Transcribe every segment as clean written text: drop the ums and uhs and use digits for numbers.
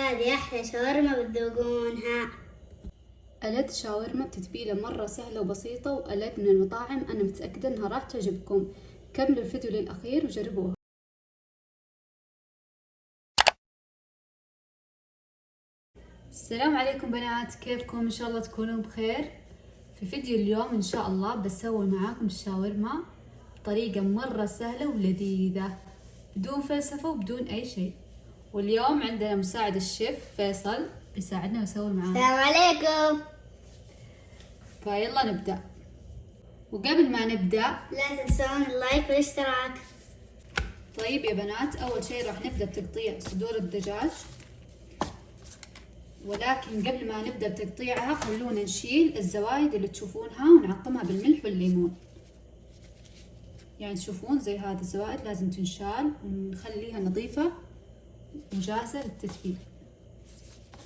هذه أحلى شاورما بتذوقونها. ألذ شاورما بتتبيلة مرة سهلة وبسيطة وألذ من المطاعم، أنا متأكدة إنها راح تعجبكم. كملوا الفيديو للأخير وجربوها. السلام عليكم بنات، كيفكم؟ إن شاء الله تكونوا بخير. في فيديو اليوم إن شاء الله بسوي معاكم الشاورما بطريقة مرة سهلة ولذيذة بدون فلسفة وبدون أي شيء. واليوم عندنا مساعد الشيف فيصل بيساعدنا ويسوي معانا. السلام عليكم. فيلا نبدأ. وقبل ما نبدأ لا تنسون اللايك والاشتراك. طيب يا بنات، أول شيء راح نبدأ بتقطيع صدور الدجاج، ولكن قبل ما نبدأ بتقطيعها خلونا نشيل الزوايد اللي تشوفونها ونعقمها بالملح والليمون. يعني تشوفون زي هذه الزوائد لازم تنشال ونخليها نظيفة وجاهزة للتتبيل.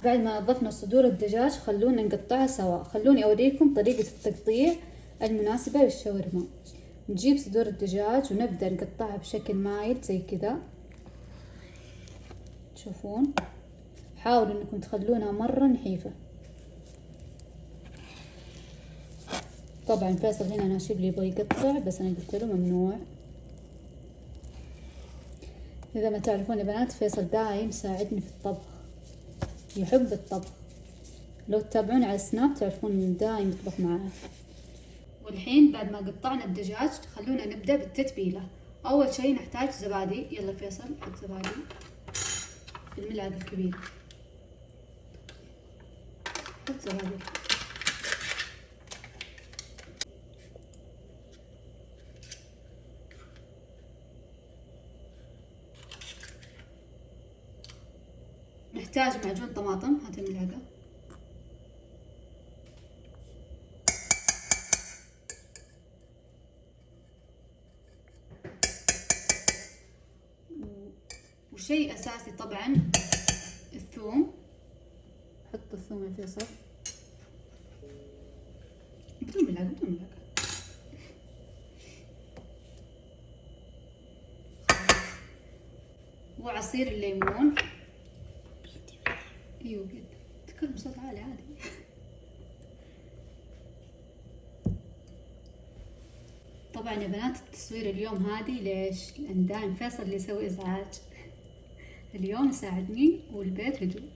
بعد ما نظفنا صدور الدجاج خلونا نقطعها سوا. خلوني أوريكم طريقة التقطيع المناسبة للشاورما. نجيب صدور الدجاج ونبدأ نقطعها بشكل مايل زي كذا. تشوفون، حاولوا انكم تخلونها مرة نحيفة. طبعا فيصل هنا ناشب لي يبغى يقطع، بس انا قلت له ممنوع. اذا ما تعرفون يا بنات، فيصل دايم يساعدني في الطبخ، يحب الطبخ. لو تتابعون على السناب تعرفون انه دايم يطبخ معاه. والحين بعد ما قطعنا الدجاج خلونا نبدأ بالتتبيلة. اول شيء نحتاج زبادي. يلا فيصل حط زبادي بالملعقة الكبيرة. حط زبادي. نحتاج معجون طماطم، هات الملعقة. وشيء أساسي طبعا الثوم. حط الثوم يا فيصل بدون ملعقة، بدون ملعقة. وعصير الليمون. ايوه بيد، تكلم بصوت عالي عادي. طبعا يا بنات التصوير اليوم هادي ليش؟ لأن دايم فيصل اللي يسوي إزعاج. اليوم يساعدني والبيت هدوء.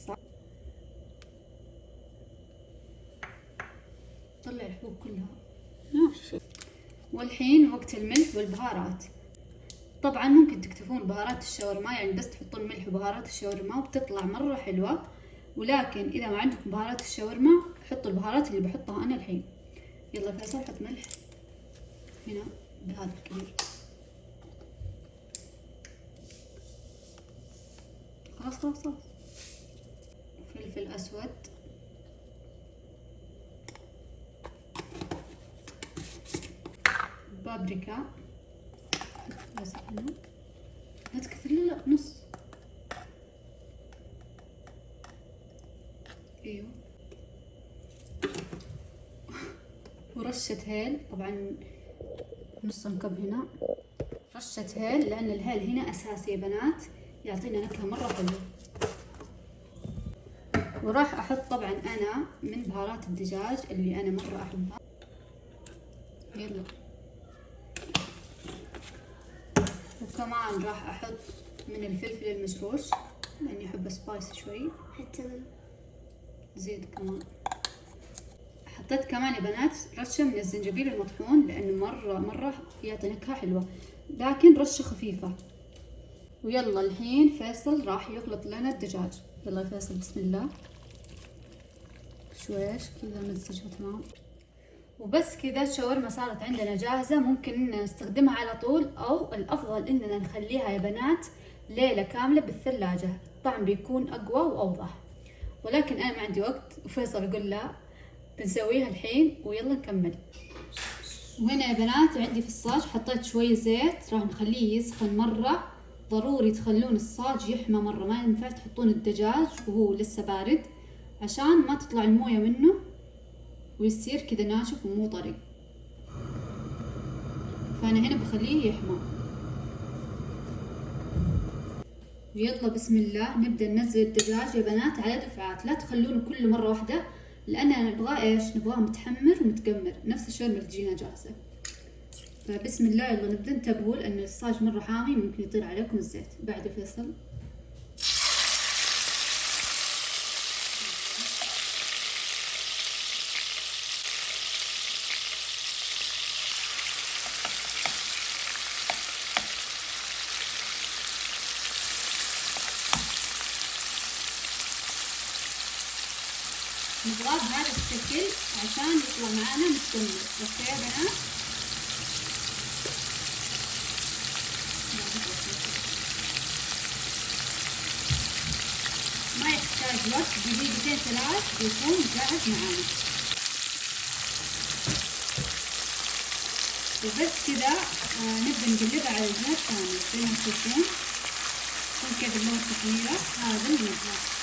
صح؟ طلع الحبوب كلها. والحين وقت الملح والبهارات. طبعا ممكن تكتفون بهارات الشاورما، يعني بس تحطون ملح وبهارات الشاورما وبتطلع مرة حلوة. ولكن إذا ما عندكم بهارات الشاورما حطوا البهارات اللي بحطها أنا الحين. يلا فيصل حط ملح هنا بهذا الكبير. خلاص خلاص خلاص. فلفل أسود. بابريكا. بس هنا لا تكثر، لا نص. ايوه. ورشة هيل، طبعا نص مكب هنا. رشة هيل لأن الهيل هنا أساسي يا بنات، يعطينا نكهة مرة حلوة. وراح أحط طبعا أنا من بهارات الدجاج اللي أنا مرة أحبها. يلا. وكمان راح أحط من الفلفل المجروش لأني أحب سبايس شوي. حتى زيد كمان. حطيت كمان يا بنات رشة من الزنجبيل المطحون لأنه مرة يعطي نكهة حلوة، لكن رشة خفيفة. ويلا الحين فيصل راح يخلط لنا الدجاج. يلا يا فيصل بسم الله. شويش كذا نمزجها تمام. وبس كذا الشاورما صارت عندنا جاهزة، ممكن نستخدمها على طول أو الأفضل إننا نخليها يا بنات ليلة كاملة بالثلاجة، الطعم بيكون أقوى وأوضح. ولكن أنا ما عندي وقت وفيصل يقول لا، بنسويها الحين ويلا نكمل. وهنا يا بنات عندي في الصاج حطيت شوية زيت، راح نخليه يسخن مرة. ضروري تخلون الصاج يحمى مرة، ما ينفع تحطون الدجاج وهو لسه بارد عشان ما تطلع الموية منه ويصير كذا ناشف ومو طري. فأنا هنا بخليه يحمى. ويلا بسم الله نبدأ ننزل الدجاج يا بنات على دفعات، لا تخلونه كله مرة واحدة لأننا نبغاه إيش؟ نبغاه متحمر ومتقمر نفس الشاورما اللي تجينا جاهزة. فبسم الله يلا نبدأ. انتبهوا لأن الصاج مرة حامي ممكن يطير عليكم الزيت. بعد فيصل نبغاه بهذا الشكل عشان يطلع معانا متكمل. اوكي يا بنات؟ ما يحتاج وقت، دقيقتين ثلاث بيكون جاهز معانا. وبس كذا نبدأ نقلبها على الجهة الثانية زي ما تشوفون. يكون كذا اللون التحميرة هذا اللي نبغاه.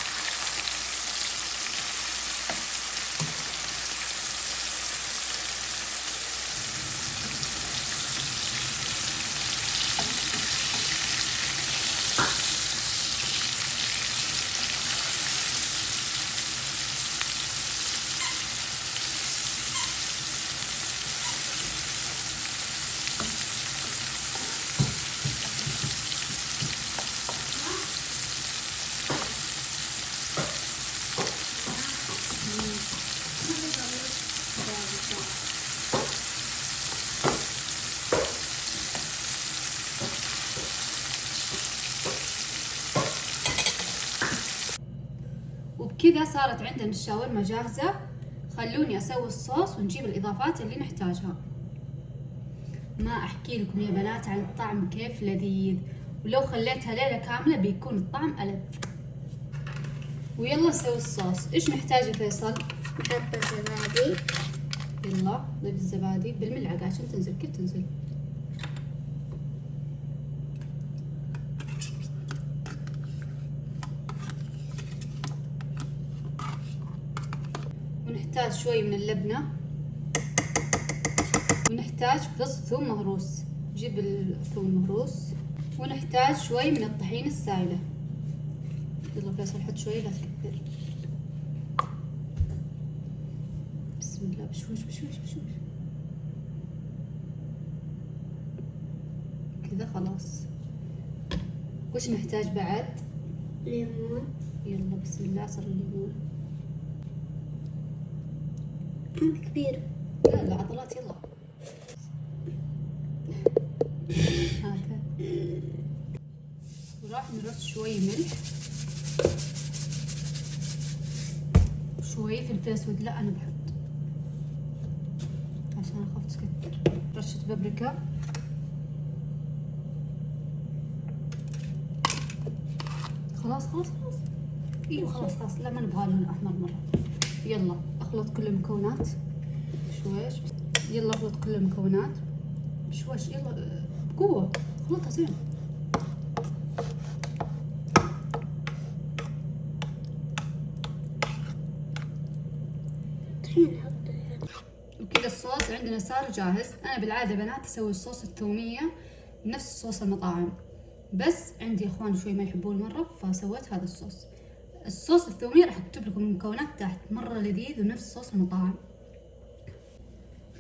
وبكذا صارت عندنا الشاورما جاهزة. خلوني اسوي الصوص ونجيب الاضافات اللي نحتاجها. ما احكي لكم يا بنات عن الطعم كيف لذيذ، ولو خليتها ليلة كاملة بيكون الطعم ألذ. ويلا نسوي الصوص. ايش نحتاج يا فيصل؟ نحط الزبادي. يلا ضيف الزبادي بالملعقة عشان تنزل كيف تنزل. ونحتاج شوي من اللبنة، ونحتاج فص ثوم مهروس. جيب الثوم المهروس. ونحتاج شوي من الطحينة السائلة. يلا فيصل حط شوي لا تكثر. بسم الله بشوش بشوش بشوش كذا خلاص. وش نحتاج بعد؟ ليمون. يلا بسم الله صار الليمون. كبير. لا لا عضلات يلا. هذا. وراح نرش شوي ملح، شوي فلفل اسود. لا انا بحط عشان اخاف تكتر. رشة بابريكا، خلاص خلاص خلاص. ايوه خلاص خلاص. لا ما نبغى لون احمر مرة. يلا اخلط كل المكونات شويش. يلا اخلط كل المكونات شويش. يلا بقوة خلطها زين. وكذا الصوص عندنا صار جاهز. انا بالعاده بنات اسوي الصوص الثوميه نفس صوص المطاعم، بس عندي اخوان شوي ما يحبون مره فسويت هذا الصوص. الصوص الثوميه راح اكتب لكم المكونات تحت. مره لذيذ ونفس صوص المطاعم.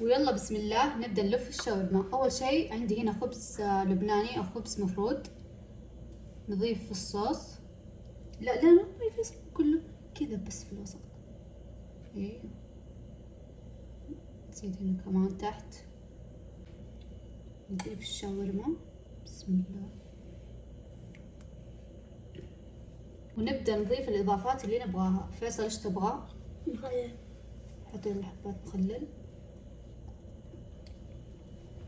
ويلا بسم الله نبدا نلف الشاورما. اول شيء عندي هنا خبز لبناني او خبز مفرود. نضيف في الصوص. لا لا لا نضيف كله كذا بس في الوسط. ايوه نسيت هنا كمان تحت. نضيف الشاورما بسم الله. ونبدأ نضيف الإضافات اللي نبغاها. فيصل إيش تبغى؟ مخلل. حط لنا حبات مخلل.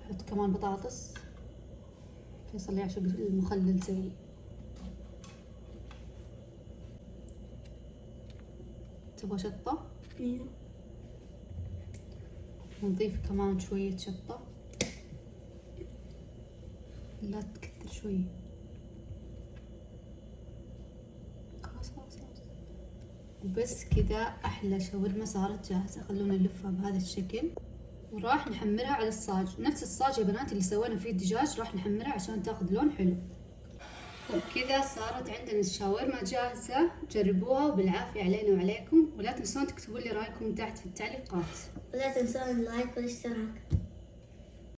حط كمان بطاطس. فيصل يعشق المخلل زي. تبغى شطة؟ ايوه. ونضيف كمان شوية شطة. لا تكثر شوي. خلاص خلاص خلاص. وبس كذا أحلى شاورما صارت جاهزة. خلونا نلفها بهذا الشكل وراح نحمرها على الصاج. نفس الصاج يا بنات اللي سوينا فيه الدجاج راح نحمرها عشان تاخذ لون حلو. وبكذا صارت عندنا الشاورما جاهزة. جربوها وبالعافية علينا وعليكم، ولا تنسون تكتبوا لي رأيكم تحت في التعليقات. ولا تنسون اللايك والاشتراك.